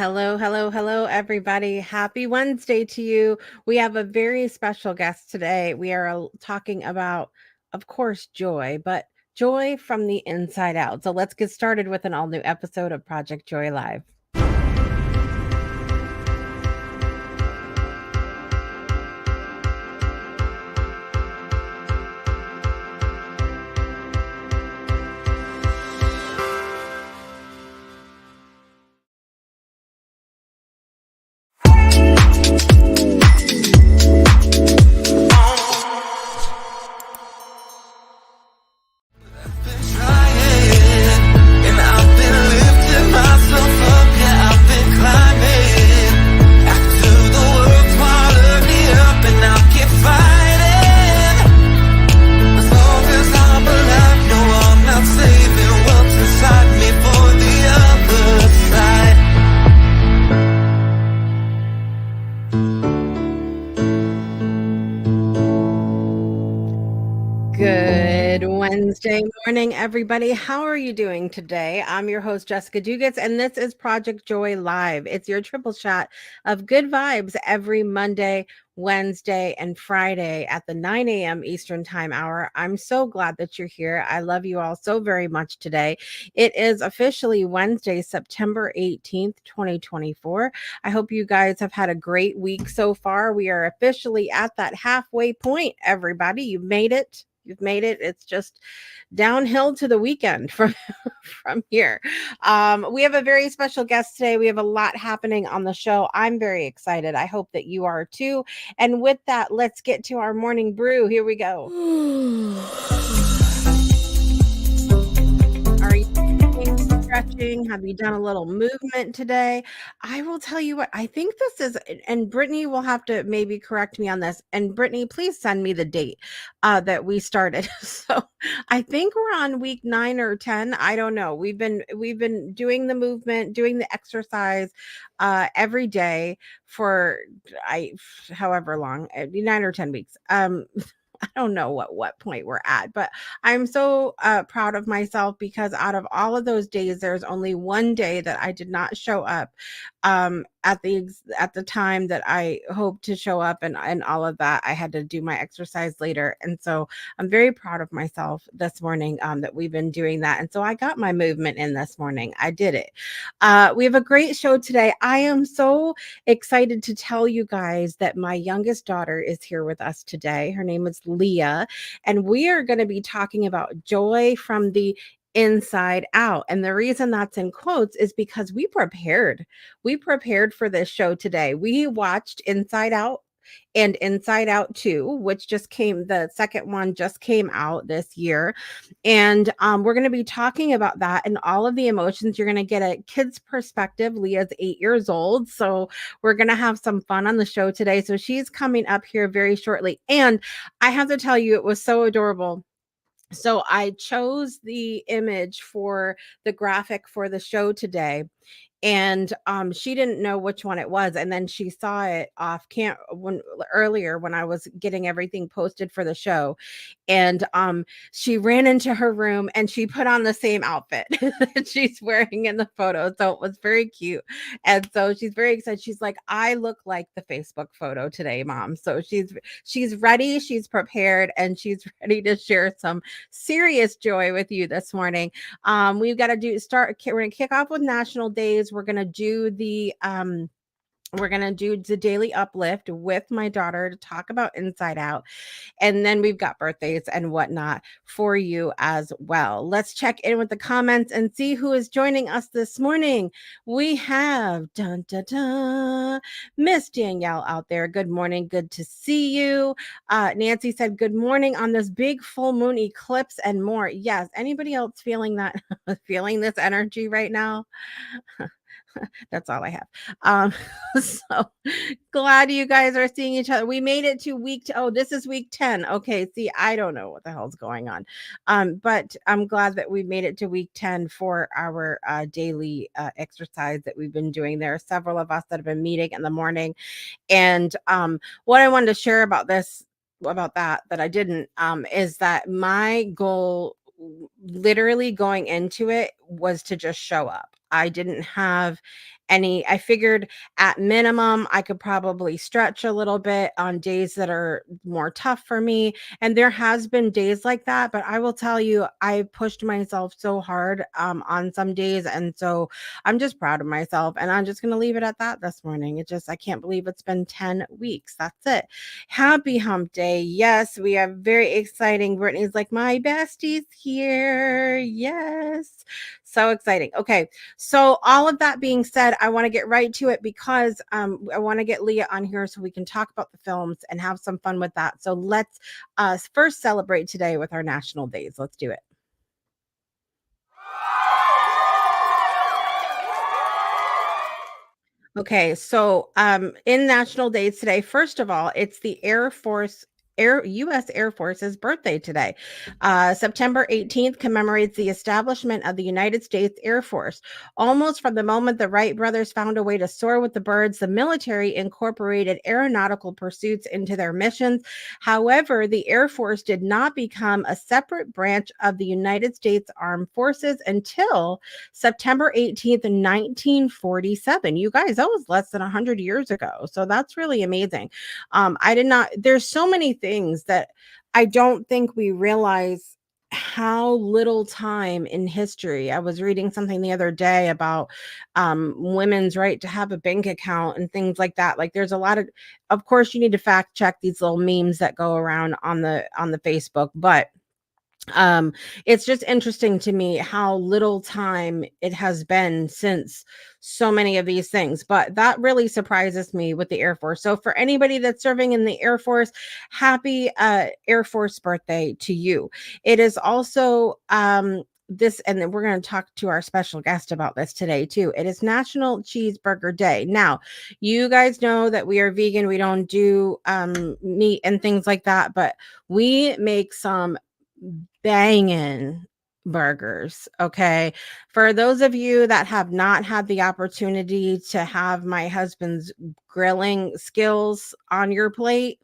Hello, hello, hello, everybody. Happy Wednesday to you. We have a very special guest today. We are talking about, of course, joy, but joy from the inside out. So let's get started with an all new episode of Project Joy Live. Good Wednesday morning, everybody. How are you doing today? I'm your host, Jessica Dugas, and this is Project Joy Live. It's your triple shot of good vibes every Monday, Wednesday, and Friday at the 9 a.m. Eastern Time hour. I'm so glad that you're here. I love you all so very much today. It is officially Wednesday, September 18th, 2024. I hope you guys have had a great week so far. We are officially at that halfway point, everybody. You've made it. You've made it. It's just downhill to the weekend from here. We have a very special guest today. We have a lot happening on the show. I'm very excited. I hope that you are too. And with that, let's get to our morning brew. Here we go. Are you stretching? Have you done a little movement today? I will tell you what, I think this is, and Brittany will have to maybe correct me on this. And Brittany, please send me the date that we started. So I think we're on week 9 or 10. I don't know. We've been doing the movement, doing the exercise every day for however long, 9 or 10 weeks. I don't know what point we're at, but I'm so proud of myself because out of all of those days, there's only one day that I did not show up at the time that I hoped to show up, and all of that. I had to do my exercise later, and so I'm very proud of myself this morning that we've been doing that, and so I got my movement in this morning. I did it. We have a great show today. I am so excited to tell you guys that my youngest daughter is here with us today. Her name is Leah, and we are going to be talking about joy from the inside out. And the reason that's in quotes is because we prepared. We prepared for this show today. We watched Inside Out and Inside Out 2, which the second one just came out this year. And we're going to be talking about that and all of the emotions. You're going to get a kid's perspective. Leah's 8 years old. So we're going to have some fun on the show today. So she's coming up here very shortly. And I have to tell you, it was so adorable. So I chose the image for the graphic for the show today, and she didn't know which one it was, and then she saw it off cam when earlier when I was getting everything posted for the show, and she ran into her room and she put on the same outfit that she's wearing in the photo. So it was very cute, and so she's very excited. She's like, I look like the Facebook photo today, mom. So she's ready, she's prepared, and she's ready to share some serious joy with you this morning. We've got to we're gonna kick off with national days. We're going to do the daily uplift with my daughter to talk about Inside Out. And then we've got birthdays and whatnot for you as well. Let's check in with the comments and see who is joining us this morning. We have dun, dun, dun, Miss Danielle out there. Good morning. Good to see you. Nancy said, good morning on this big full moon eclipse and more. Yes. Anybody else feeling that, feeling this energy right now? That's all I have. So glad you guys are seeing each other. We made it to this is week 10. Okay. See, I don't know what the hell's going on. But I'm glad that we made it to week 10 for our daily exercise that we've been doing. There are several of us that have been meeting in the morning. And what I wanted to share about that I didn't, is that my goal literally going into it was to just show up. I didn't have any. I figured at minimum I could probably stretch a little bit on days that are more tough for me. And there has been days like that, but I will tell you, I pushed myself so hard on some days. And so I'm just proud of myself. And I'm just going to leave it at that this morning. I can't believe it's been 10 weeks. That's it. Happy hump day. Yes, we are very exciting. Brittany's like, my bestie's here. Yes. So exciting. Okay. So all of that being said, I want to get right to it because I want to get Leah on here so we can talk about the films and have some fun with that. So let's first celebrate today with our national days. Let's do it. Okay, so in National Days today, first of all, it's the U.S. Air Force's birthday today. September 18th commemorates the establishment of the United States Air Force. Almost from the moment the Wright brothers found a way to soar with the birds, the military incorporated aeronautical pursuits into their missions. However, the Air Force did not become a separate branch of the United States Armed Forces until September 18th, 1947. You guys, that was less than 100 years ago. So that's really amazing. I did not, there's so many things that I don't think we realize how little time in history. I was reading something the other day about women's right to have a bank account and things like that. Like there's a lot of course you need to fact check these little memes that go around on the Facebook, but it's just interesting to me how little time it has been since so many of these things, but that really surprises me with the Air Force. So for anybody that's serving in the Air Force, happy Air Force birthday to you. It is also this, and then we're going to talk to our special guest about this today too. It is National Cheeseburger Day. Now, you guys know that we are vegan, we don't do meat and things like that, but we make some banging burgers. Okay. For those of you that have not had the opportunity to have my husband's grilling skills on your plate,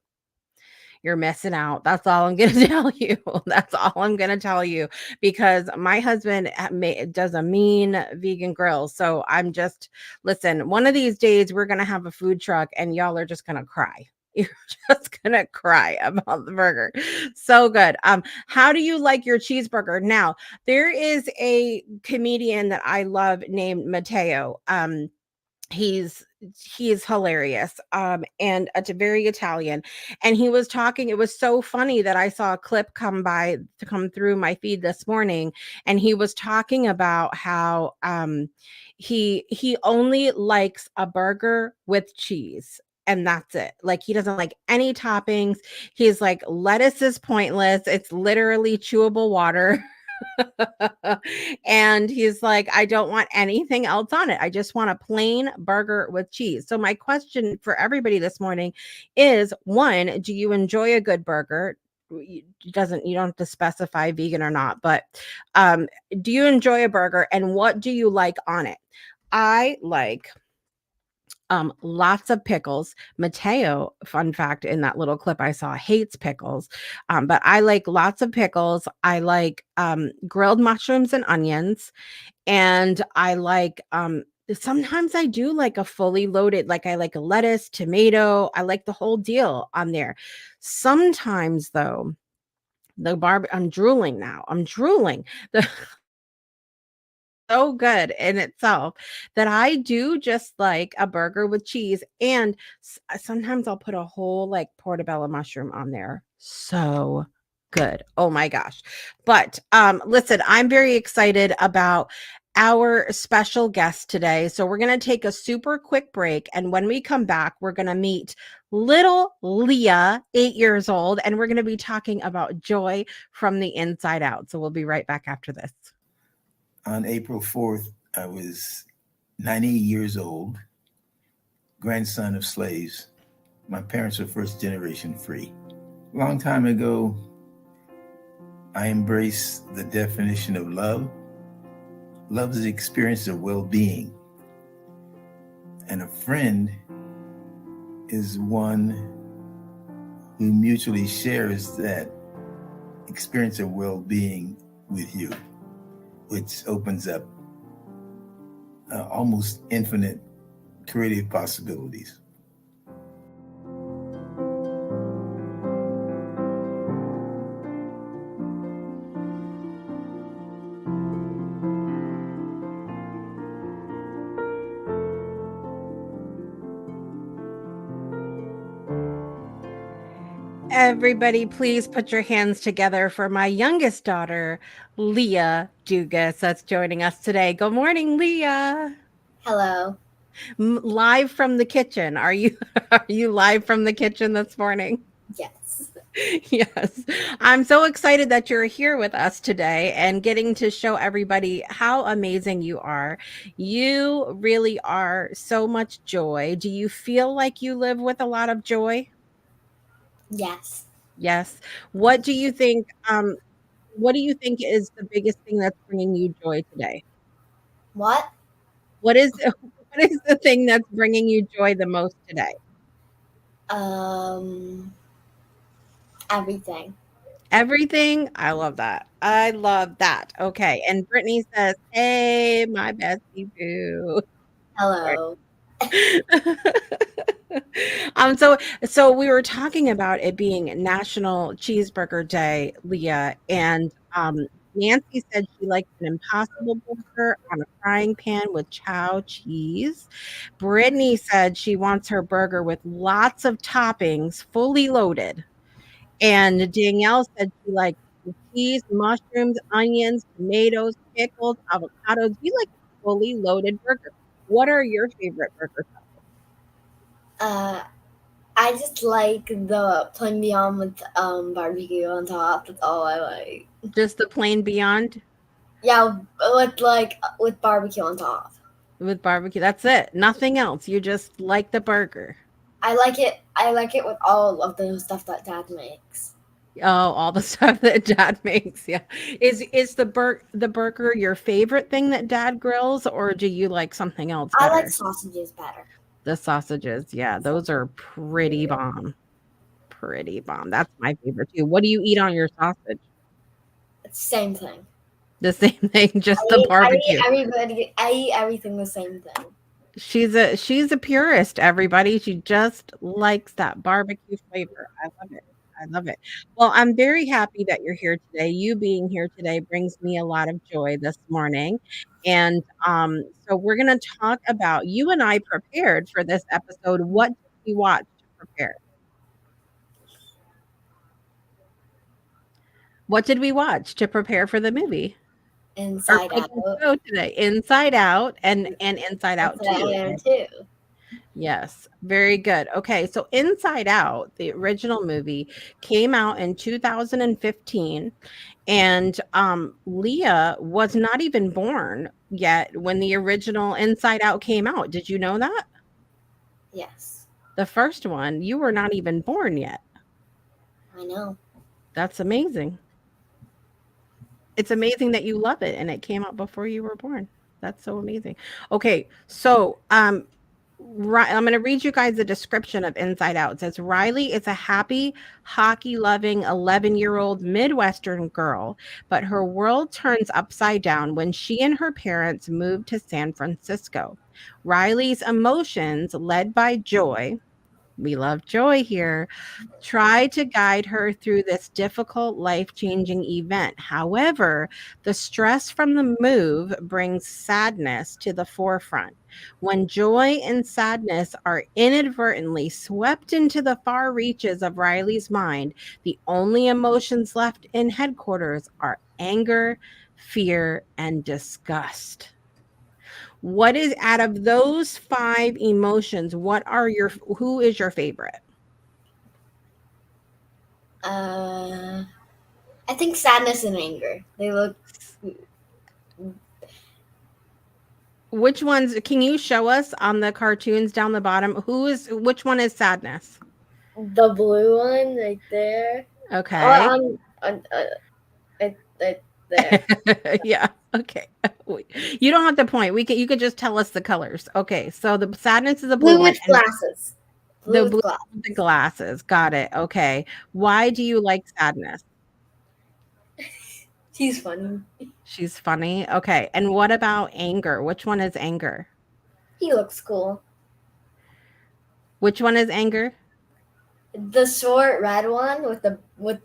you're missing out. That's all I'm going to tell you. That's all I'm going to tell you because my husband does a mean vegan grill. So I'm just, listen, one of these days we're going to have a food truck and y'all are just going to cry. You're just gonna cry about the burger. So good. How do you like your cheeseburger? Now, there is a comedian that I love named Matteo. He's he's hilarious and it's very Italian, and he was talking. It was so funny that I saw a clip come through my feed this morning, and he was talking about how he only likes a burger with cheese, and that's it. Like he doesn't like any toppings. He's like, lettuce is pointless, it's literally chewable water. And he's like, I don't want anything else on it. I just want a plain burger with cheese. So my question for everybody this morning is, one, do you enjoy a good burger? You don't have to specify vegan or not, but do you enjoy a burger and what do you like on it? I like lots of pickles. Matteo, fun fact, in that little clip I saw, hates pickles. But I like lots of pickles. I like grilled mushrooms and onions. And I like sometimes I do like a fully loaded, like I like a lettuce, tomato. I like the whole deal on there. Sometimes though, I'm drooling now. I'm drooling. The so good in itself that I do just like a burger with cheese, and sometimes I'll put a whole like portobello mushroom on there. So good. Oh my gosh. But listen, I'm very excited about our special guest today. So we're going to take a super quick break, and when we come back, we're going to meet little Leah, 8 years old, and we're going to be talking about joy from the inside out. So we'll be right back after this. On April 4th, I was 90 years old, grandson of slaves. My parents were first generation free. A long time ago, I embraced the definition of love. Love is the experience of well-being. And a friend is one who mutually shares that experience of well-being with you, which opens up almost infinite creative possibilities. Everybody, please put your hands together for my youngest daughter, Leah Dugas, that's joining us today. Good morning, Leah. Hello. Live from the kitchen. Are you are you live from the kitchen this morning? Yes. Yes. I'm so excited that you're here with us today and getting to show everybody how amazing you are. You really are so much joy. Do you feel like you live with a lot of joy? Yes. Yes. What do you think is the biggest thing that's bringing you joy today? What? What is what is the thing that's bringing you joy the most today? Everything. Everything? I love that. I love that. Okay, and Brittany says, "Hey, my bestie boo." Hello. So we were talking about it being National Cheeseburger Day, Leah, and Nancy said she likes an Impossible Burger on a frying pan with chow cheese. Brittany said she wants her burger with lots of toppings, fully loaded. And Danielle said she likes cheese, mushrooms, onions, tomatoes, pickles, avocados. You like a fully loaded burger. What are your favorite burgers? I just like the plain beyond with barbecue on top. That's all I like. Just the plain Beyond Yeah, with barbecue on top. with barbecue. That's it. Nothing else. You just like the burger. I like it. I like it with all of the stuff that Dad makes. Oh, all the stuff that Dad makes. Yeah. Is the burger your favorite thing that Dad grills, or do you like something else I like better? sausages better. The sausages. Yeah, those are pretty bomb. Pretty bomb. That's my favorite too. What do you eat on your sausage? It's the same thing. The same thing, just the barbecue. I eat everything the same thing. She's a purist, everybody. She just likes that barbecue flavor. I love it. I love it. Well, I'm very happy that you're here today. You being here today brings me a lot of joy this morning. And so we're going to talk about you and I prepared for this episode. What did we watch to prepare? What did we watch to prepare for the movie? Inside Or for Out. the show today? Inside Out and Inside Out 2. Too. Yes, very good. Okay, so Inside Out, the original movie, came out in 2015, and Leah was not even born yet when the original Inside Out came out. Did you know that? Yes. The first one, you were not even born yet. I know. That's amazing. It's amazing that you love it and it came out before you were born. That's so amazing. Okay, so right, I'm going to read you guys the description of Inside Out. It says Riley is a happy, hockey-loving 11-year-old Midwestern girl, but her world turns upside down when she and her parents move to San Francisco. Riley's emotions, led by Joy, we love Joy here, try to guide her through this difficult, life-changing event. However, the stress from the move brings sadness to the forefront. When joy and sadness are inadvertently swept into the far reaches of Riley's mind, the only emotions left in headquarters are anger, fear, and disgust. What is out of those 5 emotions, who is your favorite? I think sadness and anger. They look. Which ones can you show us on the cartoons down the bottom? Which one is sadness? The blue one right there. Okay. Right there. Yeah. Okay. You don't have to point. You could just tell us the colors. Okay. So the sadness is the blue one. With glasses. The blue with the glasses. Got it. Okay. Why do you like sadness? She's funny. She's funny. Okay. And what about Anger? Which one is Anger? He looks cool. Which one is Anger? The short red one with the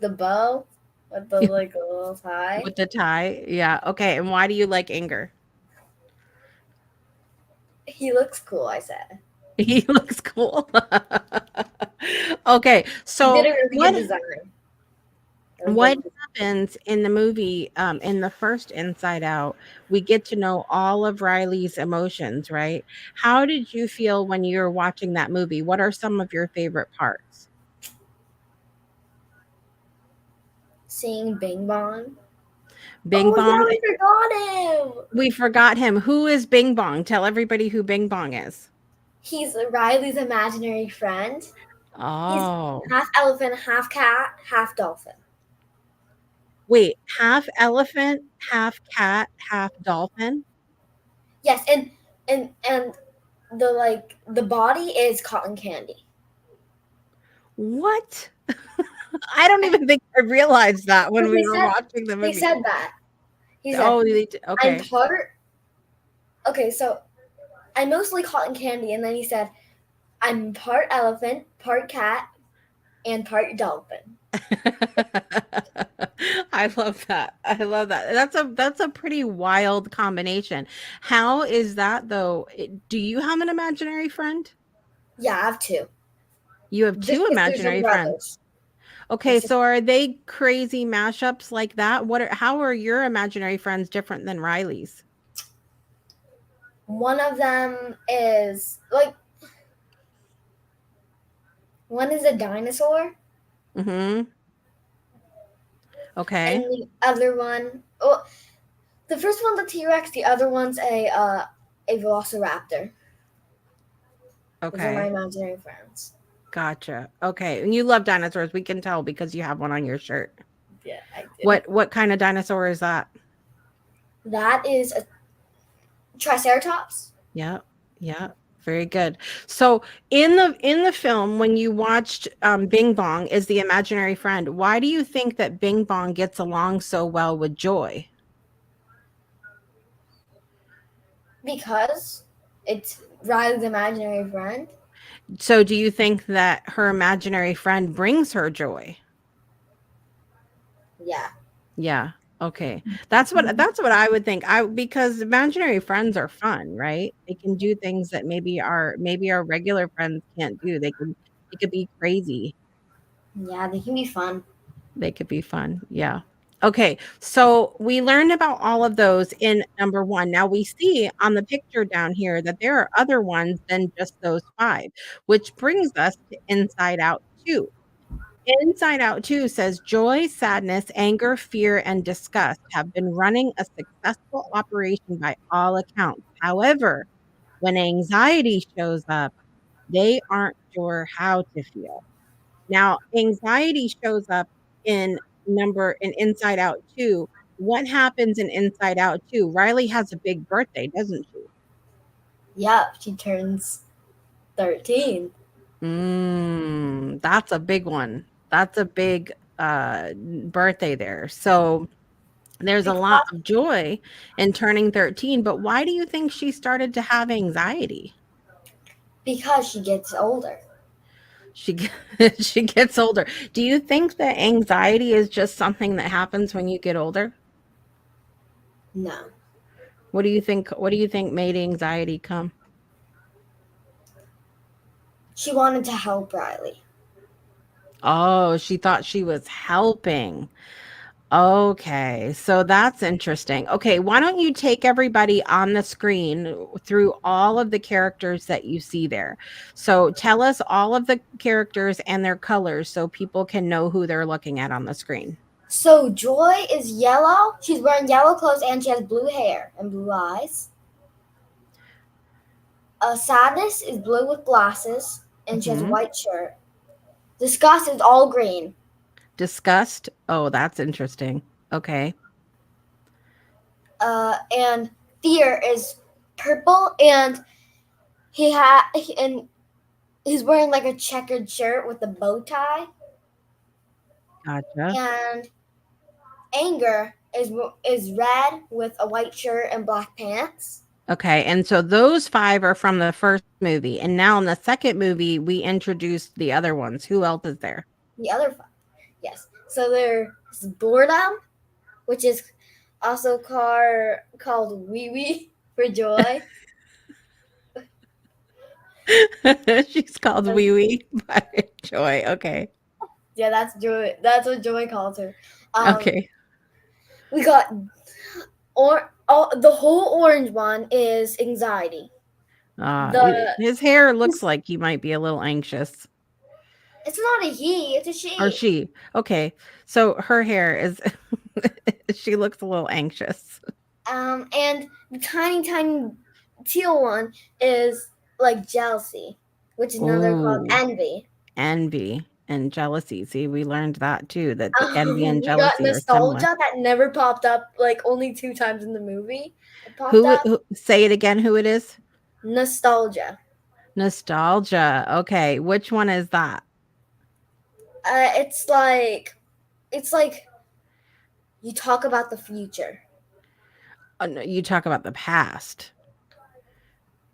bow, with the like little tie. With the tie? Yeah. Okay. And why do you like Anger? He looks cool, I said. He looks cool. Okay. He So did a really what good design. what happens in the movie, in the first Inside Out, we get to know all of Riley's emotions, right? How did you feel when you were watching that movie? What are some of your favorite parts? Seeing Bing Bong. Bing Oh Bong. yeah, we forgot him. We forgot him. Who is Bing Bong? Tell everybody who Bing Bong is. He's Riley's imaginary friend. Oh. He's half elephant, half cat, half dolphin. Wait, half elephant, half cat, half dolphin? Yes, and the body is cotton candy. What? I don't even think I realized that when we were watching the movie. He said that. He said, Oh, okay. I'm part. Okay, so I'm mostly cotton candy, and then he said, I'm part elephant, part cat, and part dolphin. I love that. I love that. That's a pretty wild combination. How is that though? Do you have an imaginary friend? Yeah, I have two. You have two imaginary friends. Brothers. Okay, so are they crazy mashups like that? How are your imaginary friends different than Riley's? One of them is like one is a dinosaur. Mm-hmm. Okay. And the other one, well, the first one's a T-Rex. The other one's a Velociraptor. Okay. Those are my imaginary friends. Gotcha. Okay, and you love dinosaurs. We can tell because you have one on your shirt. Yeah, I do. What kind of dinosaur is that? That is a Triceratops. Yeah. Yeah. Very good. So in the film, when you watched Bing Bong is the imaginary friend, why do you think that Bing Bong gets along so well with Joy? Because it's Riley's imaginary friend. So do you think that her imaginary friend brings her joy? Yeah. Yeah. Okay. That's what I would think. Because imaginary friends are fun, right? They can do things that maybe our regular friends can't do. They could be crazy. Yeah, they can be fun. They could be fun. Yeah. Okay. So we learned about all of those in number 1. Now we see on the picture down here that there are other ones than just those 5, which brings us to Inside Out 2. Inside Out 2 says joy, sadness, anger, fear, and disgust have been running a successful operation by all accounts. However, when anxiety shows up, they aren't sure how to feel. Now, anxiety shows up in Inside Out 2. What happens in Inside Out 2? Riley has a big birthday, doesn't she? Yep, she turns 13. That's a big one. That's a big birthday there. So there's a lot of joy in turning 13, but why do you think she started to have anxiety? Because she gets older. She gets older. Do you think that anxiety is just something that happens when you get older? No. What do you think made anxiety come? She wanted to help Riley. Oh, she thought she was helping. Okay, so that's interesting. Okay, why don't you take everybody on the screen through all of the characters that you see there? So tell us all of the characters and their colors so people can know who they're looking at on the screen. So Joy is yellow. She's wearing yellow clothes and she has blue hair and blue eyes. Sadness is blue with glasses and she has a white shirt. Disgust is all green. Disgust? Oh, that's interesting. Okay. And fear is purple and he's wearing like a checkered shirt with a bow tie. Gotcha. And anger is red with a white shirt and black pants. Okay, and so those 5 are from the first movie, and now in the second movie, we introduced the other ones. Who else is there? The other 5, yes. So there's Boredom, which is also called Wee Wee for joy. She's called Wee Wee by Joy. Okay. Yeah, that's Joy. That's what Joy calls her. Okay. We got the whole orange one is Anxiety. His hair looks like he might be a little anxious. It's not a he, it's a she. Or she. Okay. So her hair is she looks a little anxious. And the tiny teal one is like Jealousy, which is another called Envy. Envy and jealousy. See, we learned that too, that the envy and We got jealousy are similar. Nostalgia that never popped up, like only 2 times in the movie. It popped up. Who say it again, who it is? Nostalgia. Nostalgia. Okay. Which one is that? It's like you talk about the future. No, you talk about the past.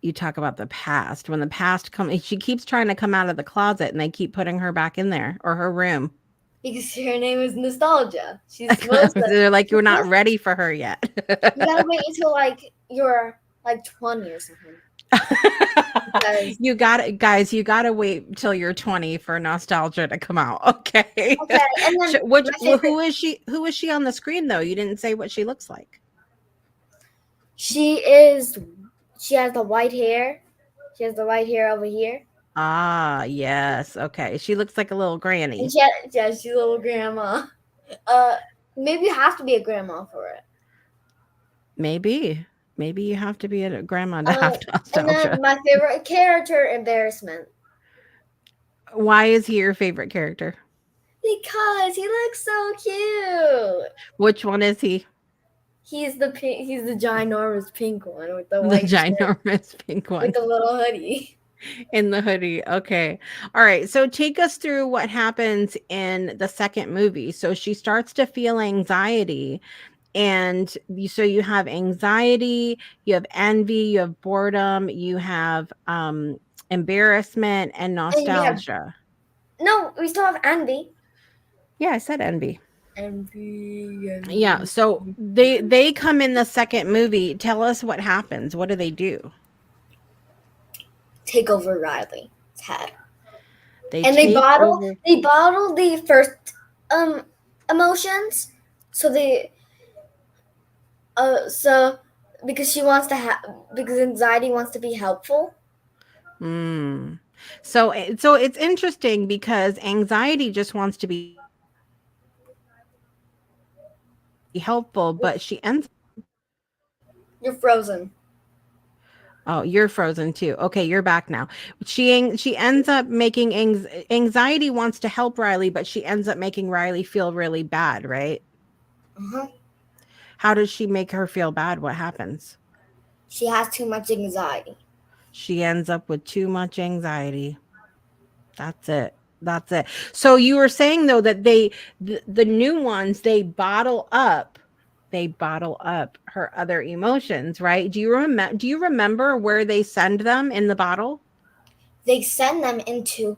You talk about the past. When the past comes, she keeps trying to come out of the closet and they keep putting her back in there, or her room. Because her name is Nostalgia. She's supposed to. They're like, you're not ready for her yet. You gotta wait until like you're like 20 or something. You gotta wait till you're 20 for Nostalgia to come out. Okay. Okay. And then who is she? Who is she on the screen though? You didn't say what she looks like. She has the white hair. She has the white hair over here. Ah, yes. Okay. She looks like a little granny. And she's a little grandma. Maybe you have to be a grandma for it. Maybe you have to be a grandma to have Nostalgia. And then my favorite character, Embarrassment. Why is he your favorite character? Because he looks so cute. Which one is he? He's the ginormous pink one with the white ginormous pink one with the little hoodie. In the hoodie. Okay. All right. So take us through what happens in the second movie. So she starts to feel anxiety. And so you have anxiety, you have envy, you have boredom, you have embarrassment and nostalgia. No, we still have envy. Yeah, I said envy. Envy. Yeah, so they come in the second movie. Tell us what happens. What do they do? Take over Riley's head. They bottle the first emotions. So because anxiety wants to be helpful. So it's interesting because anxiety just wants to be helpful, but she ends. You're frozen. Oh, you're frozen too. Okay, you're back now. She ends up making anxiety wants to help Riley, but she ends up making Riley feel really bad, right? Uh-huh. How does she make her feel bad? What happens? She has too much anxiety. She ends up with too much anxiety. That's it. So you were saying though that the new ones, they bottle up her other emotions, right? Do you remember where they send them in the bottle? They send them into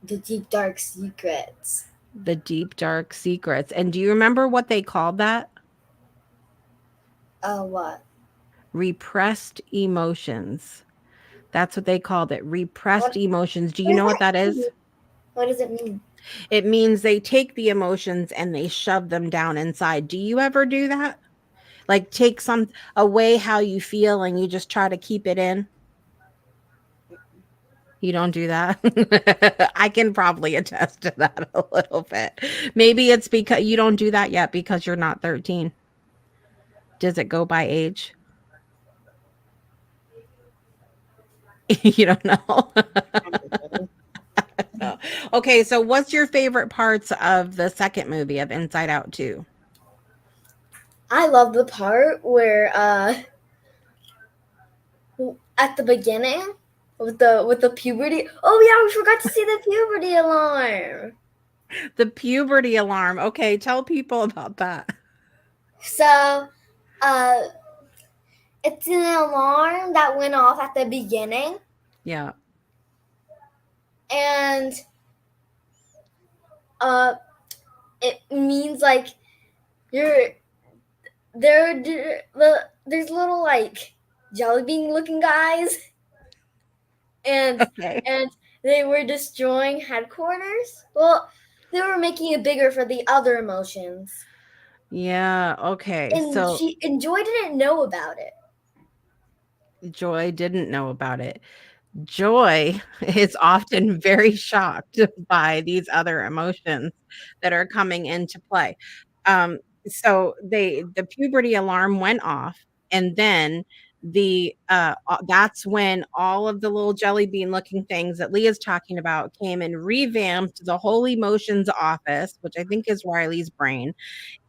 the deep dark secrets. The deep dark secrets. And do you remember what they called that? What? Repressed emotions. That's what they called it. Repressed emotions. Do you know what that is? What does it mean? It means they take the emotions and they shove them down inside. Do you ever do that? Like take some away how you feel and you just try to keep it in? You don't do that? I can probably attest to that a little bit. Maybe it's because you don't do that yet because you're not 13. Does it go by age? You don't know? No. Okay, so what's your favorite parts of the second movie of Inside Out 2? I love the part where at the beginning with the puberty. Oh yeah, we forgot to see the puberty alarm. The puberty alarm. Okay, tell people about that. So, uh, it's an alarm that went off at the beginning, Yeah. and it means like you're there's little like jelly bean looking guys, and Okay. and they were destroying headquarters. Well, they were making it bigger for the other emotions, Yeah. Okay. and So Joy didn't know about it. Joy didn't know about it. Joy is often very shocked by these other emotions that are coming into play. So the puberty alarm went off, and then that's when all of the little jelly bean looking things that Leah's talking about came and revamped the whole emotions office, which I think is Riley's brain,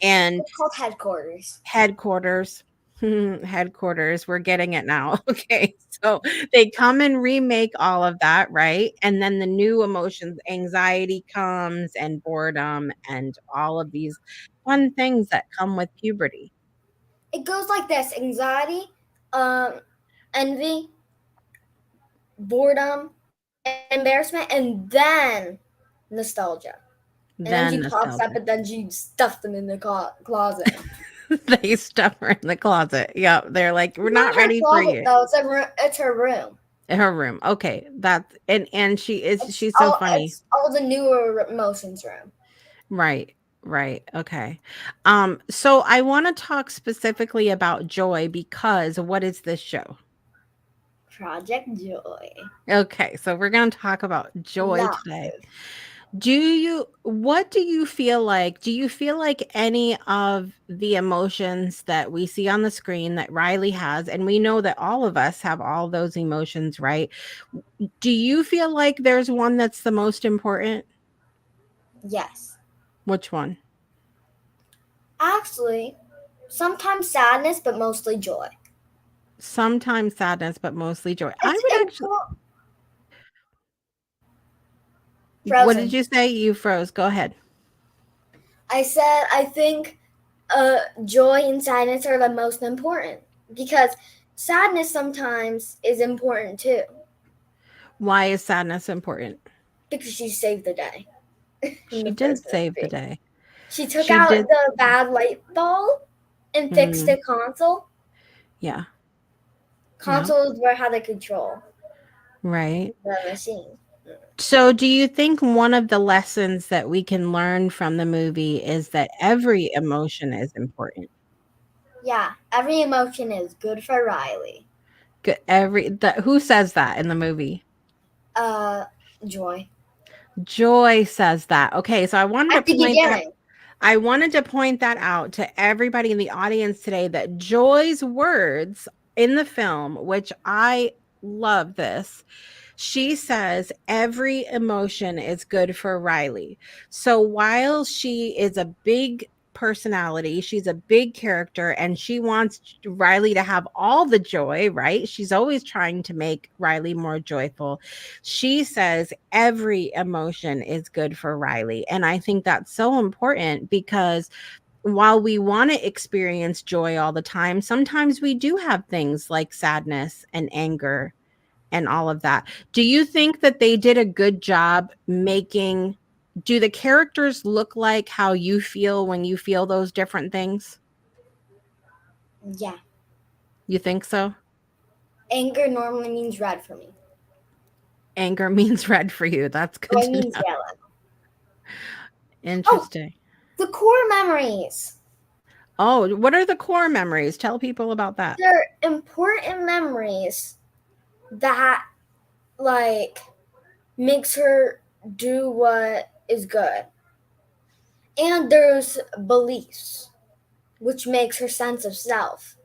and It's called headquarters. headquarters. Headquarters, we're getting it now. Okay, so they come and remake all of that, right? And then the new emotions, anxiety comes, and boredom, and all of these fun things that come with puberty. It goes like this: anxiety, envy, boredom, embarrassment, and then nostalgia. And then Then she pops up, nostalgia. and then she stuffed them in the closet. They stuff her in the closet. Yeah, they're like, we're Not not her ready for closet you. though. It's her room. In her room. Okay, that's and she's so funny. It's all the newer emotions room. Right. Right. Okay. So I want to talk specifically about Joy because what is this show? Project Joy. Okay, so we're going to talk about Joy Love. today. What do you feel like? Do you feel like any of the emotions that we see on the screen that Riley has, and we know that all of us have all those emotions, right? Do you feel like there's one that's the most important? Yes. Which one? Actually, sometimes sadness, but mostly joy. Sometimes sadness, but mostly joy. I It's would actually. important. What did Frozen. you say? You froze. Go ahead. I said I think joy and sadness are the most important because sadness sometimes is important too Why is sadness important? because she saved the day in She the did first save the movie. day. She took She out did. the bad light bulb and fixed Mhm. the console. Yeah. Yeah. Console is where how they control Right. the machine. So, do you think one of the lessons that we can learn from the movie is that every emotion is important? Yeah, every emotion is good for Riley. Who says that in the movie? Uh, joy. Joy says that. Okay, so At the beginning. I wanted to point that out to everybody in the audience today that Joy's words in the film, which I love this, she says every emotion is good for Riley. So while she is a big personality, she's a big character, and she wants Riley to have all the joy, right? She's always trying to make Riley more joyful. She says every emotion is good for Riley. And I think that's so important because while we want to experience joy all the time, sometimes we do have things like sadness and anger and all of that. Do you think that they did a good job making do the characters look like how you feel when you feel those different things? Yeah. You think so? Anger normally means red for me. Anger means red for you. That's good Joy to means know. yellow. Oh, Interesting. the core memories. Oh, what are the core memories? Tell people about that. They're important memories that like makes her do what is good. And there's beliefs, which makes her sense of self.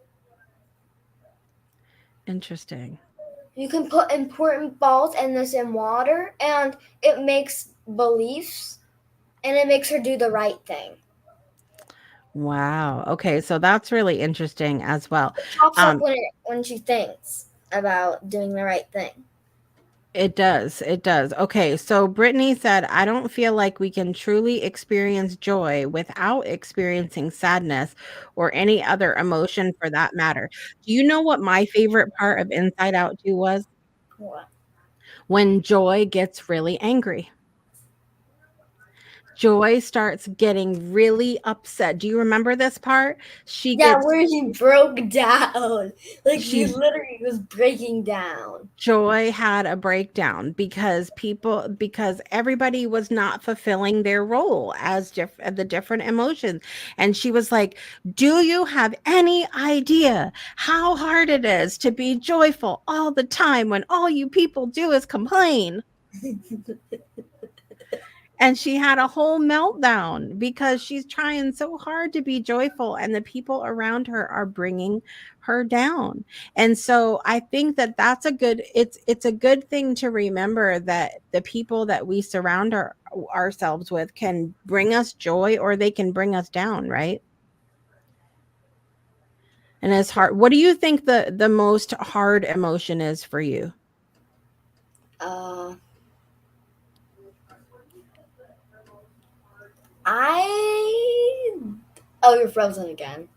Interesting. You can put important balls in this in water, and it makes beliefs, and it makes her do the right thing. Wow. Okay, so that's really interesting as well. It pops up when she thinks about doing the right thing. It does. It does. Okay. So Brittany said, I don't feel like we can truly experience joy without experiencing sadness or any other emotion for that matter. Do you know what my favorite part of Inside Out 2 was? What? When Joy gets really angry. Joy starts getting really upset. Do you remember this part? She Yeah, gets where he broke down. Like he she literally was breaking down. Joy had a breakdown because everybody was not fulfilling their role as the different emotions. And she was like, "Do you have any idea how hard it is to be joyful all the time when all you people do is complain?" And she had a whole meltdown because she's trying so hard to be joyful and the people around her are bringing her down. And so I think that that's a good it's a good thing to remember that the people that we surround ourselves with can bring us joy or they can bring us down, right? And it's hard. What do you think the most hard emotion is for you? Uh, I. Oh, you're frozen again.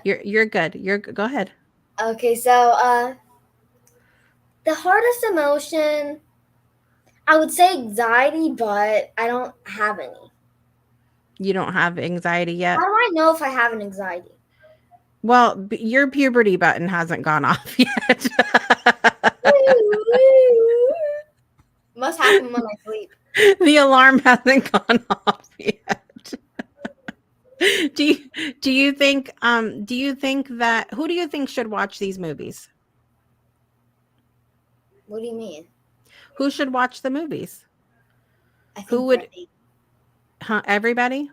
You're good. Go ahead. Okay, so the hardest emotion, I would say anxiety, but I don't have any. You don't have anxiety How yet? do I know if I have an anxiety? Well, your puberty button hasn't gone off yet. Must happen when I sleep. The alarm hasn't gone off yet. Do you think that who do you think should watch these movies? What do you mean? Who should watch the movies? I think Who would Brittany. everybody?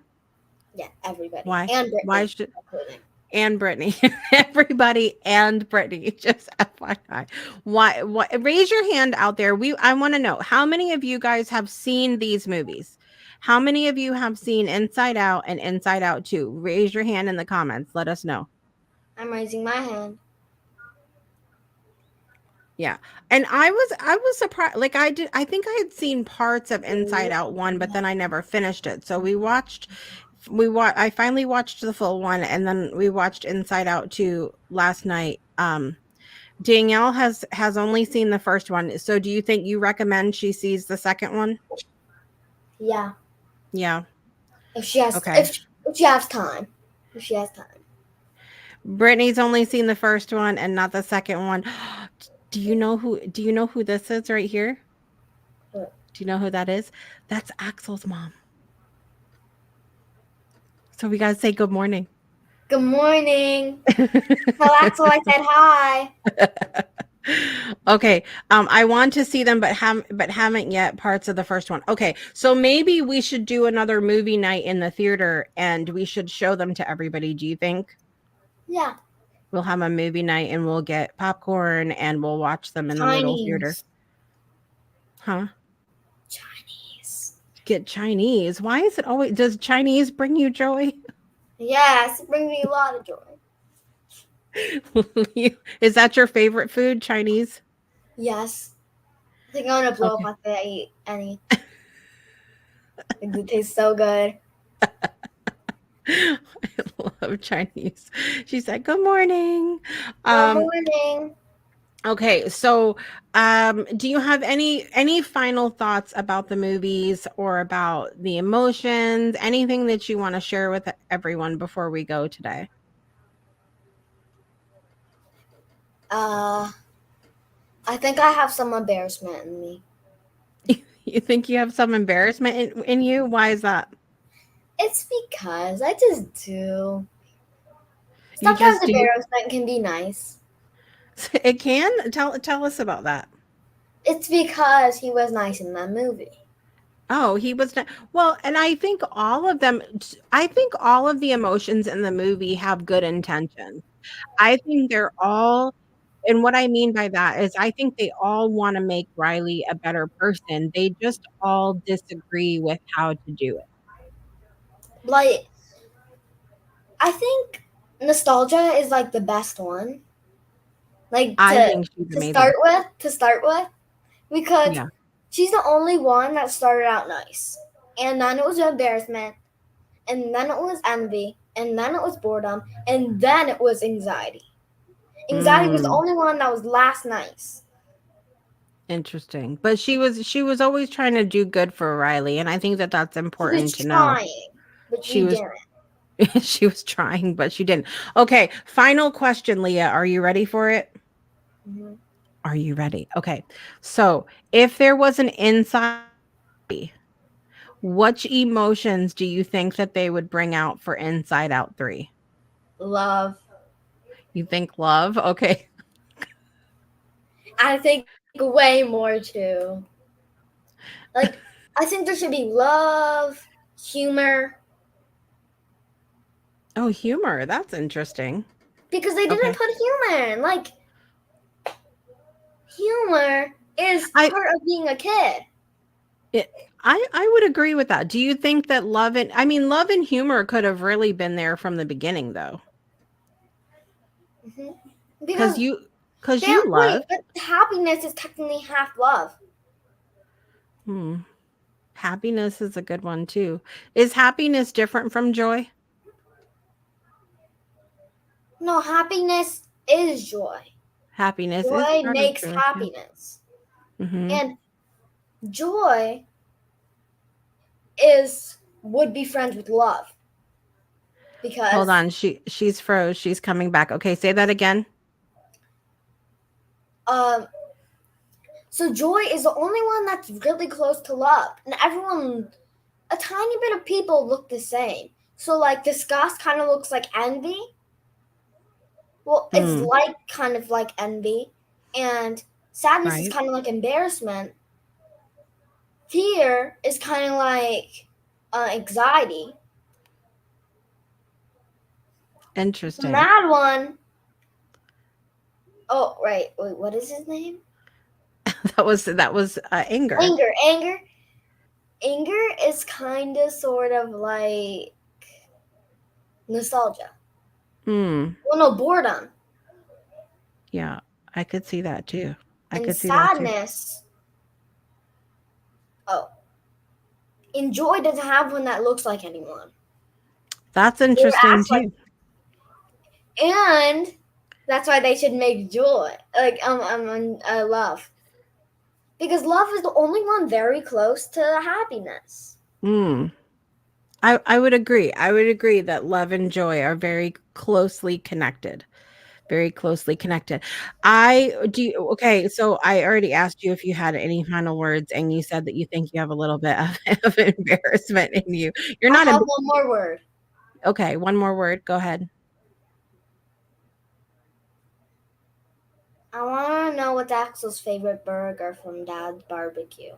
Yeah, everybody. Why? And Brittany. Why should including. and Brittany. Everybody and Brittany. Just FYI. Why raise your hand out there. I want to know how many of you guys have seen these movies? How many of you have seen Inside Out and Inside Out 2? Raise your hand in the comments. Let us know. I'm raising my hand. Yeah. And I was surprised. Like I think I had seen parts of Inside Out 1, but then I never finished it. So I finally watched the full one and then we watched Inside Out 2 last night. Danielle has only seen the first one. So do you think you recommend she sees the second one? Yeah. Yeah. If she has Okay. if she has time. If she has time. Brittany's only seen the first one and not the second one. Do you know who this is right here? What? Do you know who that is? That's Axel's mom. So we gotta say good morning. Good morning. Tell Axel I said hi. Okay. I want to see them, but haven't yet parts of the first one. Okay. So maybe we should do another movie night in the theater and we should show them to everybody. Do you think? Yeah. We'll have a movie night and we'll get popcorn and we'll watch them in the little theater. Huh? Chinese. Get Chinese. Why is it always does Chinese bring you joy? Yes, it brings me a lot of joy. Is that your favorite food, Chinese? Yes. I think I'm gonna blow Okay. up after I eat any. It tastes so good. I love Chinese. She said, "Good morning." Good morning. Okay, so do you have any final thoughts about the movies or about the emotions? Anything that you want to share with everyone before we go today? I think I have some embarrassment in me. You think you have some embarrassment in you? Why is that? It's because I just do. You Sometimes just do. embarrassment can be nice. It can tell us about that. It's because he was nice in that movie. Oh, he was not well, and I think all of them. I think all of the emotions in the movie have good intention. I think they're all, and what I mean by that is I think they all want to make Riley a better person. They just all disagree with how to do it. Like, I think nostalgia is like the best one. Like I think she's to amazing. start with, because Yeah. she's the only one that started out nice. And then it was embarrassment, and then it was envy, and then it was boredom, and then it was anxiety. Anxiety was the Mm, only one that was last nice. interesting. But she was always trying to do good for Riley, and I think that that's She was important to know. trying, but She she was didn't. she was trying, but she didn't. Okay, final question, Leah. Are you ready for it? Mhm. Are you ready? Okay. So, if there was an inside, which emotions do you think that they would bring out for Inside Out 3? Love. You think love? Okay. I think way more too. Like, I think there should be love, humor, Oh, humor. That's interesting. because they didn't Okay. put humor in. Like, humor is I part of being a kid. it, I would agree with that. Do you think that love and humor could have really been there from the beginning though? Hmm. Cuz Because you wait, love. but happiness is technically half love. Hmm. Happiness is a good one too. Is happiness different from joy? No, happiness is joy. Happiness is Joy part of makes joy. Yeah. happiness. Mhm. And joy is would be friends with love. Hold Because on. She's froze. She's coming back. Okay, say that again. um so joy is the only one that's really close to love. And everyone, a tiny bit of people look the same. So like disgust kind of looks like envy. Well, it's Mm, like kind of like envy. And sadness is right. kind of like embarrassment. Fear is kind of like anxiety. The Interesting. mad one, oh right, wait, what is his name? That was anger. Anger. Anger is kind of sort of like nostalgia. Hmm. Well, no, boredom. Yeah, I could see that too. I And could see that too. sadness, oh, and joy doesn't have one that looks like anyone. That's Or interesting acts like, too. and that's why they should make joy, like, love. Because love is the only one very close to happiness. Hmm. I would agree. I would agree that love and joy are very closely connected. Very closely connected. Okay, so I already asked you if you had any final words, and you said that you think you have a little bit of, of embarrassment in you. You're I not have emb one more word. Okay, one more word. Go ahead. I want to know what's Axel's favorite burger from Dad's Barbecue.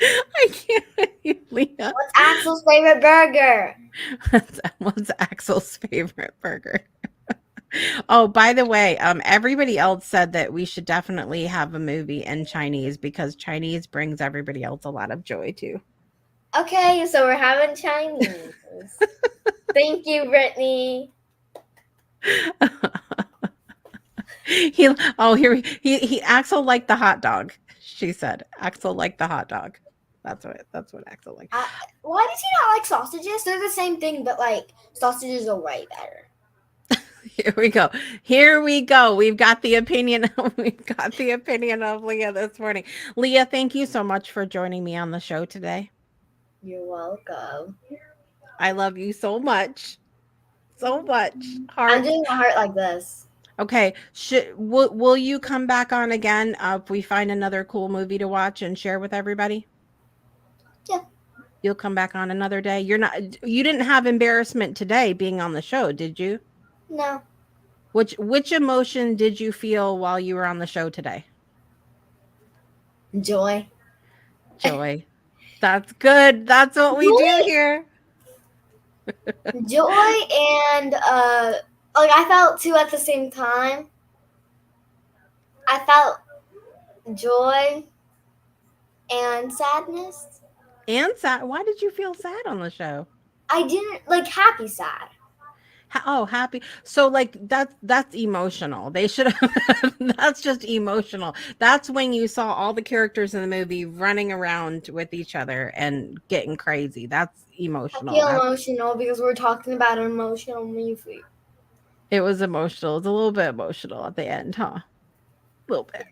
I can't with you, Leah. What's Axel's favorite burger? What's Axel's favorite burger? Oh, by the way, everybody else said that we should definitely have a movie in Chinese because Chinese brings everybody else a lot of joy too. Okay, so we're having Chinese. Thank you, Brittany. he he Axel liked the hot dog. She said Axel liked the hot dog. That's what Axel liked. Why does he not like sausages? They're the same thing, but like sausages are way better. Here we go. Here we go. We've got the opinion. We've got the opinion of Leah this morning. Leah, thank you so much for joining me on the show today. You're welcome. I love you so much. So much. I'm Hearts. doing my heart like this. Okay. Will you come back on again if we find another cool movie to watch and share with everybody? Yeah. You'll come back on another day. You didn't have embarrassment today being on the show, did you? No. Which emotion did you feel while you were on the show today? Joy. Joy. That's good. That's what we do here. Joy and like I felt two at the same time. I felt joy and sadness. And sad. Why did you feel sad on the show? I didn't like happy sad. Happy. So like that's emotional. They should have that's just emotional. That's when you saw all the characters in the movie running around with each other and getting crazy. That's I emotional. feel emotional because we're talking about an emotional movie. It was emotional. It was a little bit emotional at the end, huh? A little bit.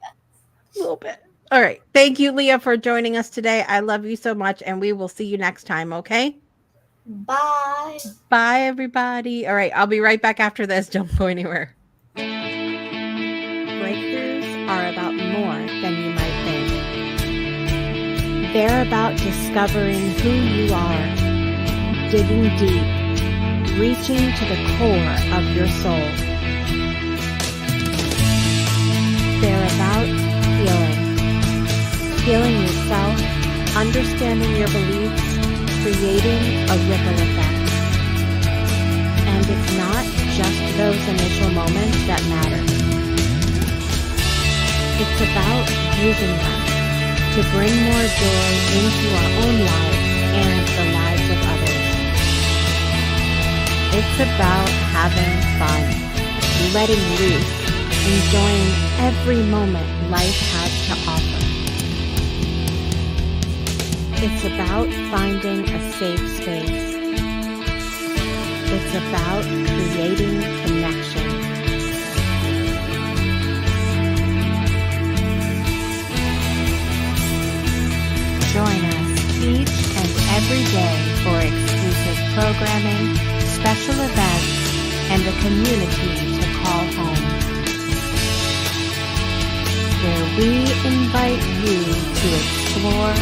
A little bit. All right. Thank you, Leah, for joining us today. I love you so much, and we will see you next time, okay? Bye. Bye, everybody. All right. I'll be right back after this. Don't go anywhere. Breakthroughs are about more than you might think. They're about discovering who you are, digging deep, reaching to the core of your soul. They're about healing yourself, understanding your beliefs, creating a ripple effect. And it's not just those initial moments that matter. It's about using them to bring more joy into our own lives and the lives of others. It's about having fun, letting loose, enjoying every moment life has to offer. It's about finding a safe space. It's about creating connection. Join us each and every day for exclusive programming, special events, and a community to call home, where we invite you to explore,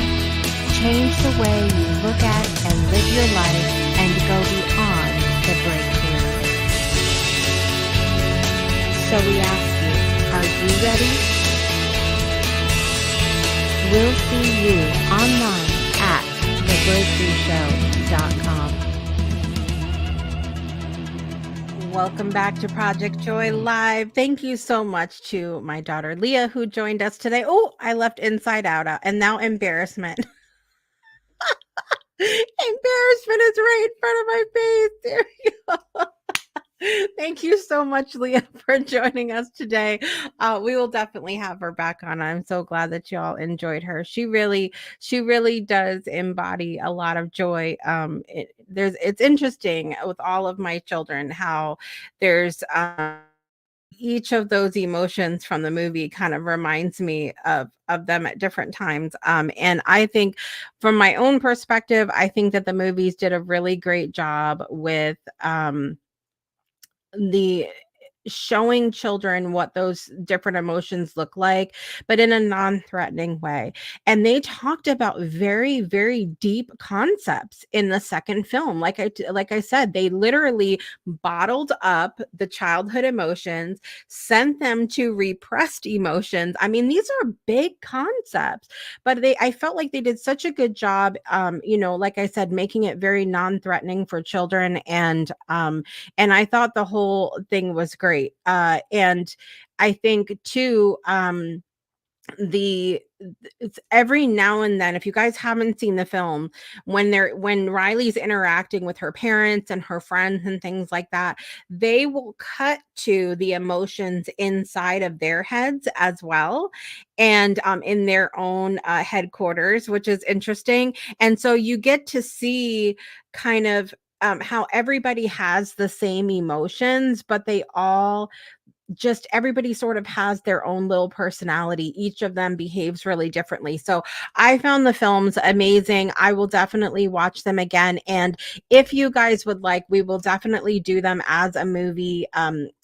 change the way you look at and live your life, and go beyond the breakthrough. So we ask you, are you ready? We'll see you online at thebreakthroughshow.com. Welcome back to Project Joy Live. Thank you so much to my daughter Leah, who joined us today. Oh, I left Inside Out, and now embarrassment. Embarrassment is right in front of my face. There you go. Thank you so much, Leah, for joining us today. We will definitely have her back on. I'm so glad that you all enjoyed her. She really does embody a lot of joy. It's interesting with all of my children how there's each of those emotions from the movie kind of reminds me of them at different times. And I think from my own perspective, I think that the movies did a really great job with the showing children what those different emotions look like, but in a non-threatening way. And they talked about very, very deep concepts in the second film. Like I said, they literally bottled up the childhood emotions, sent them to repressed emotions. I mean, these are big concepts, but I felt like they did such a good job, like I said, making it very non-threatening for children. And I thought the whole thing was great. And I think too, it's every now and then, if you guys haven't seen the film, when Riley's interacting with her parents and her friends and things like that, they will cut to the emotions inside of their heads as well, and in their own headquarters, which is interesting. And so you get to see kind of how everybody has the same emotions, but they all everybody sort of has their own little personality. Each of them behaves really differently. So I found the films amazing. I will definitely watch them again. And if you guys would like, we will definitely do them as a movie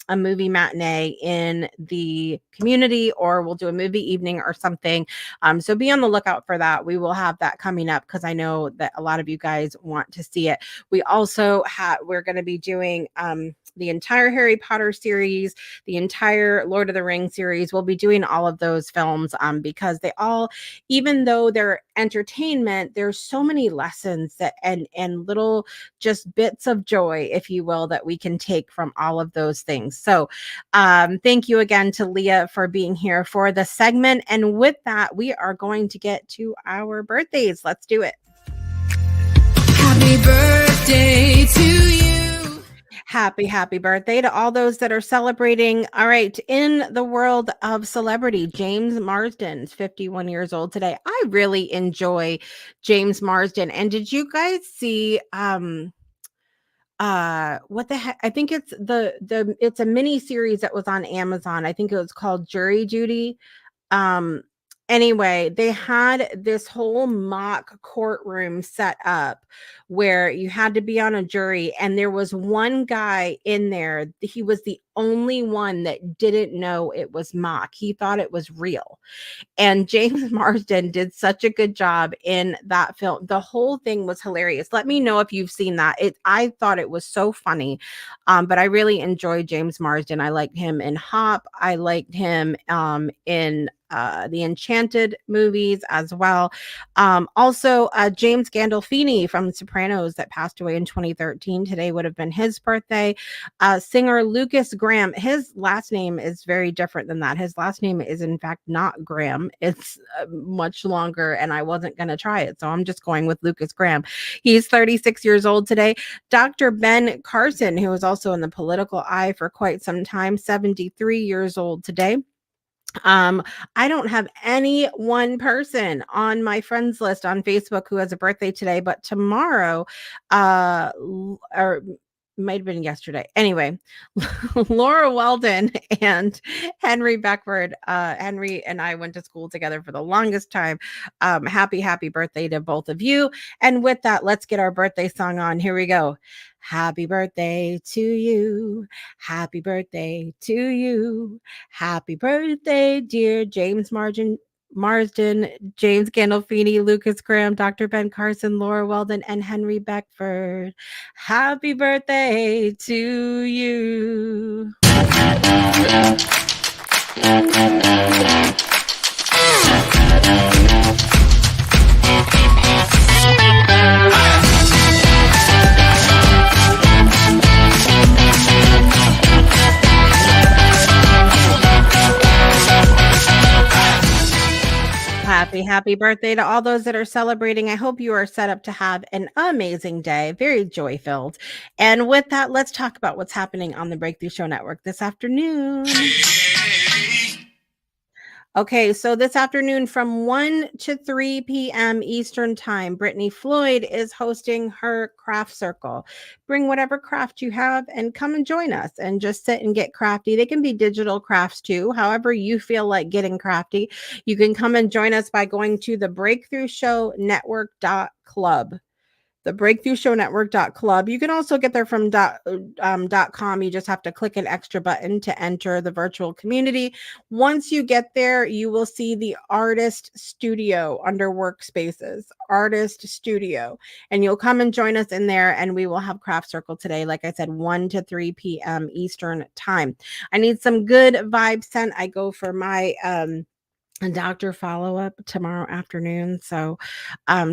matinee in the community, or we'll do a movie evening or something. So be on the lookout for that. We will have that coming up because I know that a lot of you guys want to see it. We also we're going to be doing the entire Harry Potter series, the entire Lord of the Rings series. We'll be doing all of those films because they all, even though they're entertainment, there's so many lessons that and little just bits of joy, if you will, that we can take from all of those things. So thank you again to Leah for being here for the segment. And with that, we are going to get to our birthdays. Let's do it. Happy birthday to you. Happy birthday to all those that are celebrating. All right, in the world of celebrity, James Marsden is 51 years old today. I really enjoy James Marsden. And did you guys see what the heck? I think it's it's a mini series that was on Amazon. I think it was called Jury Duty. Anyway, they had this whole mock courtroom set up where you had to be on a jury, and there was one guy in there. He was the only one that didn't know it was mock. He thought it was real. And James Marsden did such a good job in that film. The whole thing was hilarious. Let me know if you've seen that. I thought it was so funny. But I really enjoyed James Marsden. I liked him in Hop. I liked him in the Enchanted movies as well. Also, James Gandolfini from Sopranos that passed away in 2013. Today would have been his birthday. Singer Lucas Graham. His last name is very different than that. His last name is in fact not Graham. It's much longer, and I wasn't going to try it, so I'm just going with Lucas Graham. He's 36 years old today. Dr. Ben Carson, who was also in the political eye for quite some time, 73 years old today. I don't have any one person on my friends list on Facebook who has a birthday today, but tomorrow, or might have been yesterday. Anyway, Laura Weldon and Henry Beckford. Henry and I went to school together for the longest time. Happy birthday to both of you. And with that, let's get our birthday song on. Here we go. Happy birthday to you. Happy birthday to you. Happy birthday, dear James Marsden, James Gandolfini, Lucas Graham, Dr. Ben Carson, Laura Weldon, and Henry Beckford. Happy birthday to you. Happy birthday to all those that are celebrating. I hope you are set up to have an amazing day, very joy-filled. And with that, let's talk about what's happening on the Breakthrough Show Network this afternoon. Okay, so this afternoon from 1 to 3 p.m. Eastern Time, Brittany Floyd is hosting her craft circle. Bring whatever craft you have and come and join us and just sit and get crafty. They can be digital crafts too. However you feel like getting crafty, you can come and join us by going to the breakthroughshownetwork.club. The breakthroughshownetwork.club. You can also get there from .com. You just have to click an extra button to enter the virtual community. Once you get there, you will see the Artist Studio under Workspaces, Artist Studio, and you'll come and join us in there, and we will have Craft Circle today, like I said, 1 to 3 p.m. Eastern Time. I need some good vibes sent. I go for my a doctor follow-up tomorrow afternoon, so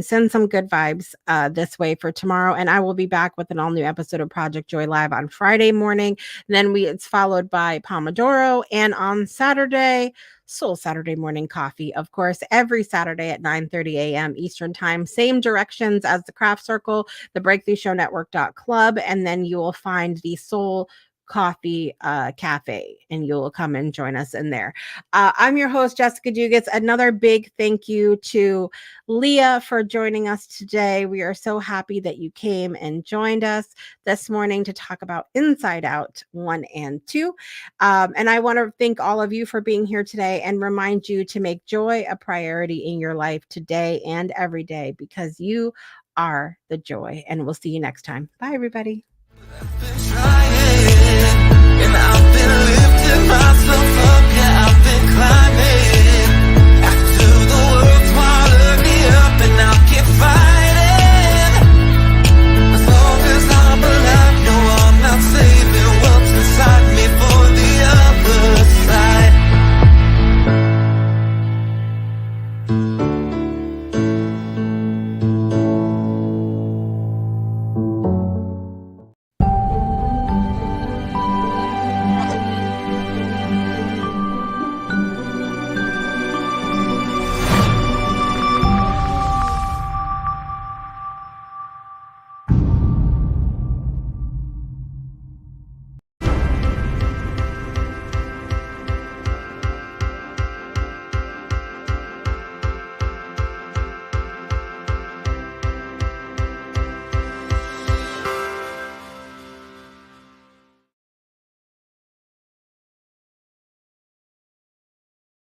send some good vibes this way for tomorrow, and I will be back with an all-new episode of Project Joy Live on Friday morning. Then it's followed by Pomodoro, and on Saturday, Soul Saturday Morning Coffee, of course, every Saturday at 9:30 a.m. Eastern Time. Same directions as the Craft Circle, the breakthroughshownetwork.club, and then you will find the Soul Coffee Cafe, and you'll come and join us in there. I'm your host, Jessica Dugas. Another big thank you to Leah for joining us today. We are so happy that you came and joined us this morning to talk about Inside Out 1 and 2. And I want to thank all of you for being here today and remind you to make joy a priority in your life today and every day, because you are the joy. And we'll see you next time. Bye, everybody. And I've been lifted by